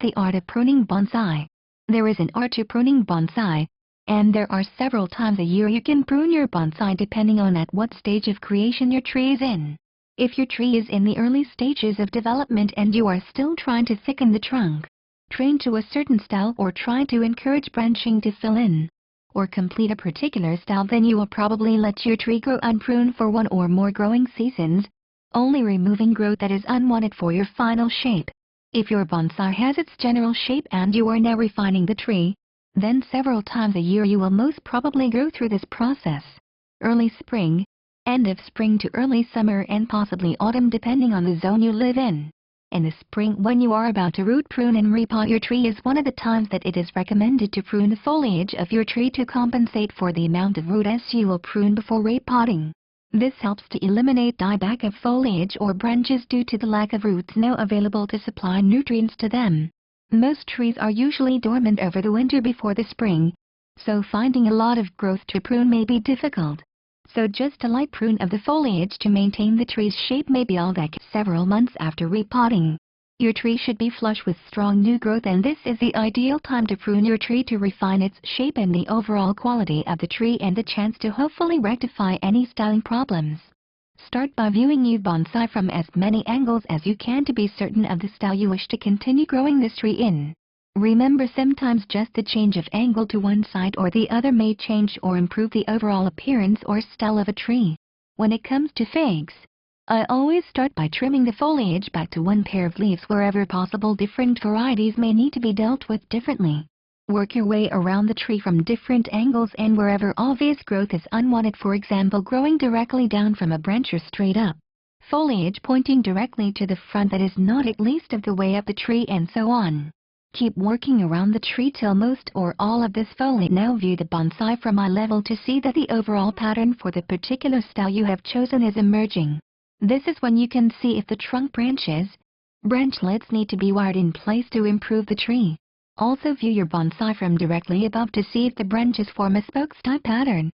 The art of pruning bonsai. There is an art to pruning bonsai, and there are several times a year you can prune your bonsai depending on at what stage of creation your tree is in. If your tree is in the early stages of development and you are still trying to thicken the trunk, train to a certain style or try to encourage branching to fill in, or complete a particular style, then you will probably let your tree grow unpruned for one or more growing seasons, only removing growth that is unwanted for your final shape. If your bonsai has its general shape and you are now refining the tree, then several times a year you will most probably go through this process. Early spring, end of spring to early summer and possibly autumn depending on the zone you live in. In the spring, when you are about to root prune and repot your tree, is one of the times that it is recommended to prune the foliage of your tree to compensate for the amount of root as you will prune before repotting. This helps to eliminate dieback of foliage or branches due to the lack of roots now available to supply nutrients to them. Most trees are usually dormant over the winter before the spring, so finding a lot of growth to prune may be difficult. So just a light prune of the foliage to maintain the tree's shape may be all that. Several months after repotting, your tree should be flush with strong new growth, and this is the ideal time to prune your tree to refine its shape and the overall quality of the tree and the chance to hopefully rectify any styling problems. Start by viewing your bonsai from as many angles as you can to be certain of the style you wish to continue growing this tree in. Remember, sometimes just the change of angle to one side or the other may change or improve the overall appearance or style of a tree. When it comes to figs, I always start by trimming the foliage back to one pair of leaves wherever possible. Different varieties may need to be dealt with differently. Work your way around the tree from different angles and wherever obvious growth is unwanted, for example growing directly down from a branch or straight up, foliage pointing directly to the front that is not at least of the way up the tree, and so on. Keep working around the tree till most or all of this foliage. Now view the bonsai from eye level to see that the overall pattern for the particular style you have chosen is emerging. This is when you can see if the trunk branchlets need to be wired in place to improve the tree. Also view your bonsai from directly above to see if the branches form a spokes-type pattern,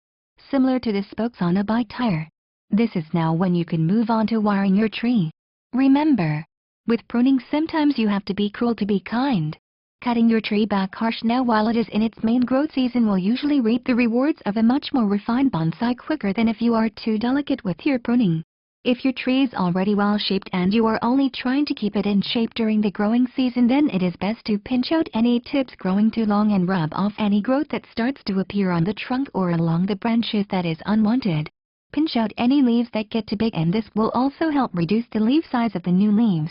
similar to the spokes on a bike tire. This is now when you can move on to wiring your tree. Remember, with pruning sometimes you have to be cruel to be kind. Cutting your tree back harsh now while it is in its main growth season will usually reap the rewards of a much more refined bonsai quicker than if you are too delicate with your pruning. If your tree is already well shaped and you are only trying to keep it in shape during the growing season, then it is best to pinch out any tips growing too long and rub off any growth that starts to appear on the trunk or along the branches that is unwanted. Pinch out any leaves that get too big, and this will also help reduce the leaf size of the new leaves.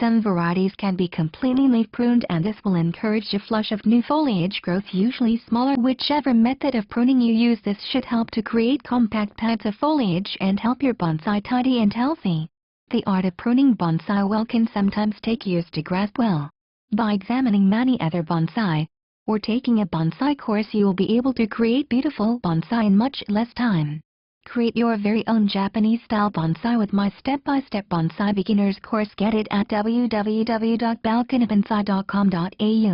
Some varieties can be completely leaf pruned, and this will encourage a flush of new foliage growth, usually smaller. Whichever method of pruning you use, this should help to create compact pads of foliage and help your bonsai tidy and healthy. The art of pruning bonsai well can sometimes take years to grasp well. By examining many other bonsai, or taking a bonsai course, you will be able to create beautiful bonsai in much less time. Create your very own Japanese-style bonsai with my step-by-step bonsai beginners course. Get it at www.balkanibonsai.com.au.